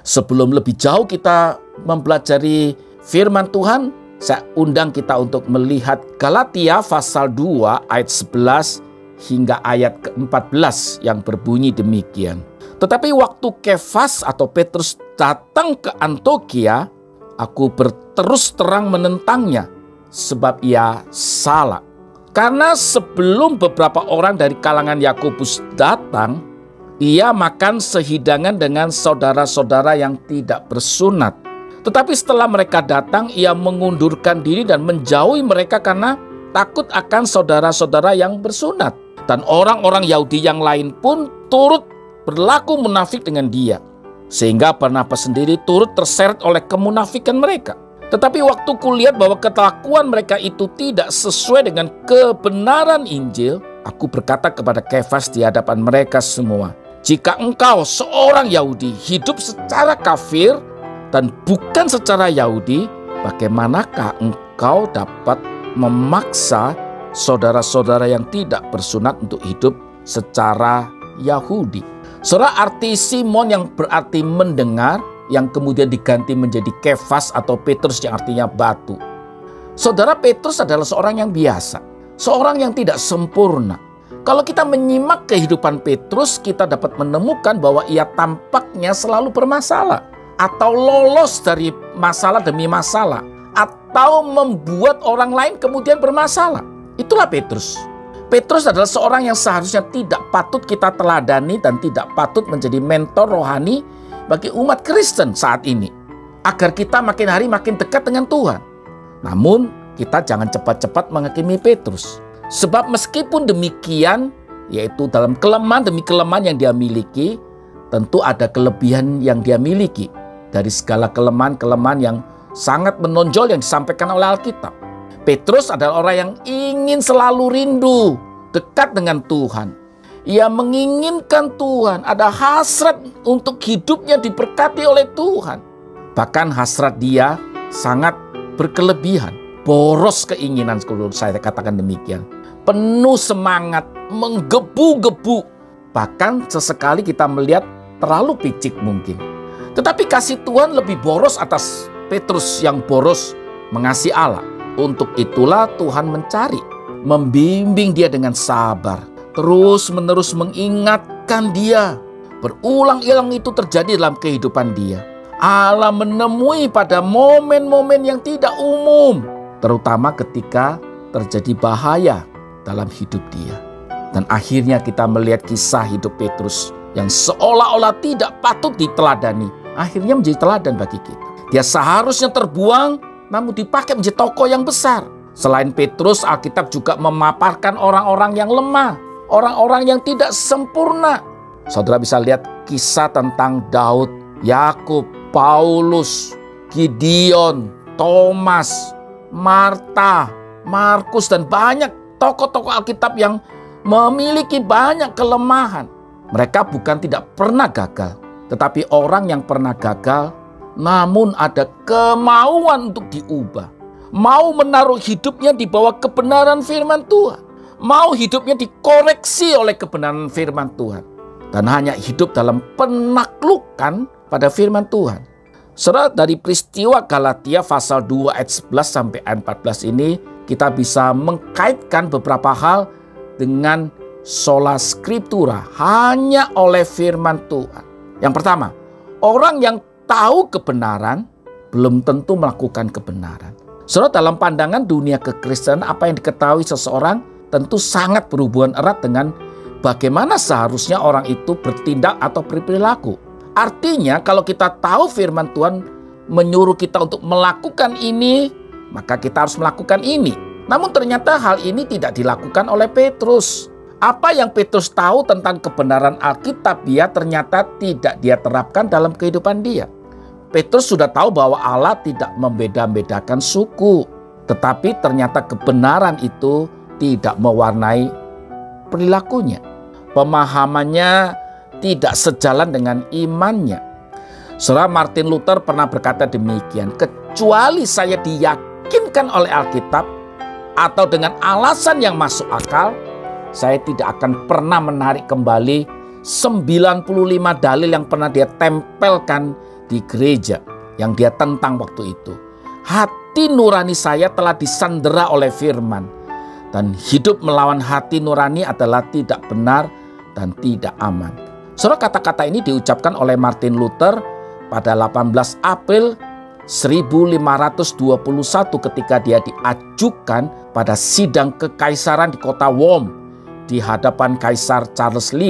Sebelum lebih jauh kita mempelajari firman Tuhan, saya undang kita untuk melihat Galatia pasal 2 ayat 11 hingga ayat ke-14 yang berbunyi demikian. Tetapi waktu Kefas atau Petrus datang ke Antiokhia, aku berterus terang menentangnya, sebab ia salah. Karena sebelum beberapa orang dari kalangan Yakobus datang, ia makan sehidangan dengan saudara-saudara yang tidak bersunat. Tetapi setelah mereka datang, ia mengundurkan diri dan menjauhi mereka karena takut akan saudara-saudara yang bersunat. Dan orang-orang Yahudi yang lain pun turut berlaku munafik dengan dia. Sehingga Barnabas sendiri turut terseret oleh kemunafikan mereka. Tetapi waktu kulihat bahwa kelakuan mereka itu tidak sesuai dengan kebenaran Injil, aku berkata kepada Kefas di hadapan mereka semua, jika engkau seorang Yahudi hidup secara kafir dan bukan secara Yahudi, bagaimanakah engkau dapat memaksa saudara-saudara yang tidak bersunat untuk hidup secara Yahudi? Saudara, arti Simon yang berarti mendengar, yang kemudian diganti menjadi Kefas atau Petrus yang artinya batu. Saudara, Petrus adalah seorang yang biasa, seorang yang tidak sempurna. Kalau kita menyimak kehidupan Petrus, kita dapat menemukan bahwa ia tampaknya selalu bermasalah, atau lolos dari masalah demi masalah, atau membuat orang lain kemudian bermasalah. Itulah Petrus. Petrus adalah seorang yang seharusnya tidak patut kita teladani dan tidak patut menjadi mentor rohani bagi umat Kristen saat ini, agar kita makin hari makin dekat dengan Tuhan. Namun kita jangan cepat-cepat menghakimi Petrus. Sebab meskipun demikian, yaitu dalam kelemahan demi kelemahan yang dia miliki, tentu ada kelebihan yang dia miliki dari segala kelemahan-kelemahan yang sangat menonjol yang disampaikan oleh Alkitab. Petrus adalah orang yang ingin selalu rindu dekat dengan Tuhan. Ia menginginkan Tuhan, ada hasrat untuk hidupnya diberkati oleh Tuhan. Bahkan hasrat dia sangat berkelebihan, boros keinginan, kalau saya katakan demikian. Penuh semangat, menggebu-gebu. Bahkan sesekali kita melihat terlalu picik mungkin. Tetapi kasih Tuhan lebih boros atas Petrus yang boros mengasihi Allah. Untuk itulah Tuhan mencari, membimbing dia dengan sabar, terus-menerus mengingatkan dia. Berulang-ulang itu terjadi dalam kehidupan dia. Allah menemui pada momen-momen yang tidak umum, terutama ketika terjadi bahaya dalam hidup dia. Dan akhirnya kita melihat kisah hidup Petrus yang seolah-olah tidak patut diteladani, akhirnya menjadi teladan bagi kita. Dia seharusnya terbuang, namun dipakai menjadi tokoh yang besar. Selain Petrus, Alkitab juga memaparkan orang-orang yang lemah, orang-orang yang tidak sempurna. Saudara bisa lihat kisah tentang Daud, Yakub, Paulus, Gideon, Thomas, Marta, Markus, dan banyak tokoh-tokoh Alkitab yang memiliki banyak kelemahan. Mereka bukan tidak pernah gagal, tetapi orang yang pernah gagal namun ada kemauan untuk diubah. Mau menaruh hidupnya di bawah kebenaran firman Tuhan. Mau hidupnya dikoreksi oleh kebenaran firman Tuhan. Dan hanya hidup dalam penaklukan pada firman Tuhan. Saudara, dari peristiwa Galatia pasal 2 ayat 11 sampai ayat 14 ini, kita bisa mengkaitkan beberapa hal dengan sola scriptura, hanya oleh firman Tuhan. Yang pertama, orang yang tahu kebenaran belum tentu melakukan kebenaran. Saudara, dalam pandangan dunia kekristenan, apa yang diketahui seseorang tentu sangat berhubungan erat dengan bagaimana seharusnya orang itu bertindak atau berperilaku. Artinya, kalau kita tahu firman Tuhan menyuruh kita untuk melakukan ini, maka kita harus melakukan ini. Namun ternyata hal ini tidak dilakukan oleh Petrus. Apa yang Petrus tahu tentang kebenaran Alkitab dia ternyata tidak dia terapkan dalam kehidupan dia. Petrus sudah tahu bahwa Allah tidak membeda-bedakan suku. Tetapi ternyata kebenaran itu tidak mewarnai perilakunya. Pemahamannya tidak sejalan dengan imannya. Saudara, Martin Luther pernah berkata demikian, kecuali saya diyakinkan oleh Alkitab atau dengan alasan yang masuk akal, saya tidak akan pernah menarik kembali 95 dalil yang pernah dia tempelkan di gereja yang dia tentang waktu itu. Hati nurani saya telah disandera oleh firman, dan hidup melawan hati nurani adalah tidak benar dan tidak aman. Saudara, kata-kata ini diucapkan oleh Martin Luther pada 18 April 1521 ketika dia diajukan pada sidang kekaisaran di kota Worms di hadapan Kaisar Charles V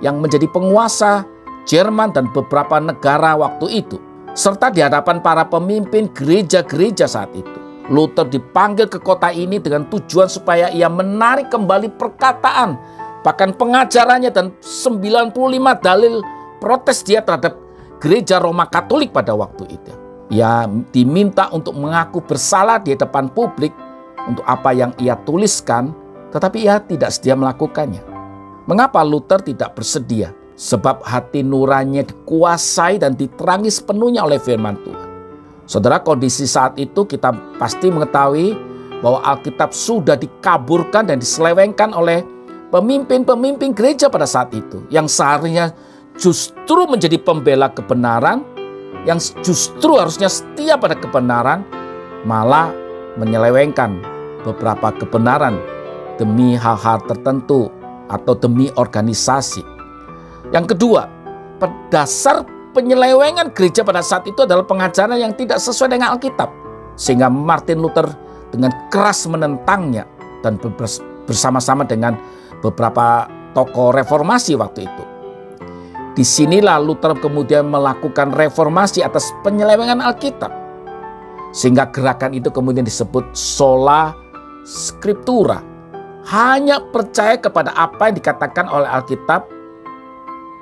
yang menjadi penguasa Jerman dan beberapa negara waktu itu, serta di hadapan para pemimpin gereja-gereja saat itu. Luther dipanggil ke kota ini dengan tujuan supaya ia menarik kembali perkataan, bahkan pengajarannya dan 95 dalil protes dia terhadap gereja Roma Katolik pada waktu itu. Ia diminta untuk mengaku bersalah di depan publik untuk apa yang ia tuliskan, tetapi ia tidak sedia melakukannya. Mengapa Luther tidak bersedia? Sebab hati nuraninya dikuasai dan diterangi sepenuhnya oleh firman Tuhan. Saudara, kondisi saat itu kita pasti mengetahui bahwa Alkitab sudah dikaburkan dan diselewengkan oleh pemimpin-pemimpin gereja pada saat itu, yang seharusnya justru menjadi pembela kebenaran, yang justru harusnya setia pada kebenaran, malah menyelewengkan beberapa kebenaran demi hal-hal tertentu atau demi organisasi. Yang kedua, dasar penyelewengan gereja pada saat itu adalah pengajaran yang tidak sesuai dengan Alkitab, sehingga Martin Luther dengan keras menentangnya dan bersama-sama dengan beberapa tokoh reformasi waktu itu. Disinilah Luther kemudian melakukan reformasi atas penyelewengan Alkitab, sehingga gerakan itu kemudian disebut sola scriptura, hanya percaya kepada apa yang dikatakan oleh Alkitab,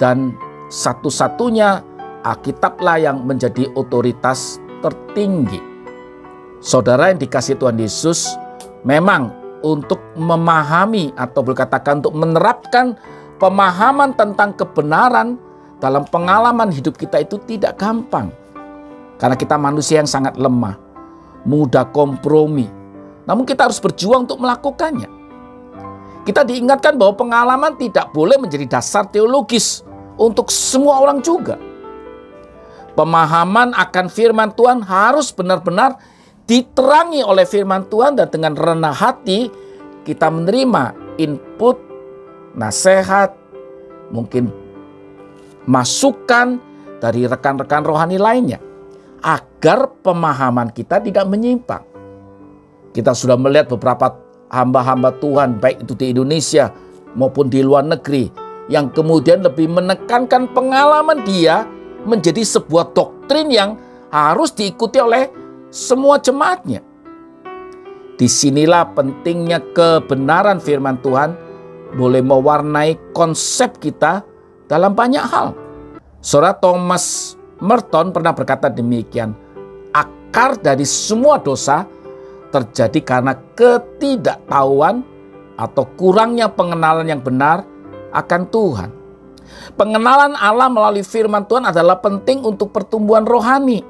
dan satu-satunya Alkitablah yang menjadi otoritas tertinggi. Saudara yang dikasihi Tuhan Yesus, memang untuk memahami atau berkatakan untuk menerapkan pemahaman tentang kebenaran dalam pengalaman hidup kita itu tidak gampang. Karena kita manusia yang sangat lemah, mudah kompromi. Namun kita harus berjuang untuk melakukannya. Kita diingatkan bahwa pengalaman tidak boleh menjadi dasar teologis untuk semua orang juga. Pemahaman akan firman Tuhan harus benar-benar diterangi oleh firman Tuhan, dan dengan rendah hati kita menerima input, nasihat, mungkin masukan dari rekan-rekan rohani lainnya, agar pemahaman kita tidak menyimpang. Kita sudah melihat beberapa hamba-hamba Tuhan, baik itu di Indonesia maupun di luar negeri, yang kemudian lebih menekankan pengalaman dia menjadi sebuah doktrin yang harus diikuti oleh semua jemaatnya. Disinilah pentingnya kebenaran firman Tuhan boleh mewarnai konsep kita dalam banyak hal. Saudara, Thomas Merton pernah berkata demikian, akar dari semua dosa terjadi karena ketidaktahuan atau kurangnya pengenalan yang benar akan Tuhan. Pengenalan Allah melalui firman Tuhan adalah penting untuk pertumbuhan rohani.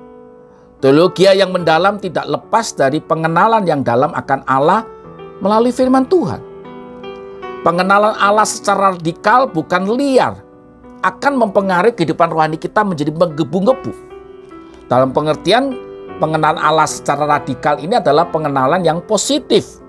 Teologi yang mendalam tidak lepas dari pengenalan yang dalam akan Allah melalui firman Tuhan. Pengenalan Allah secara radikal bukan liar, akan mempengaruhi kehidupan rohani kita menjadi menggebu-gebu. Dalam pengertian pengenalan Allah secara radikal ini adalah pengenalan yang positif.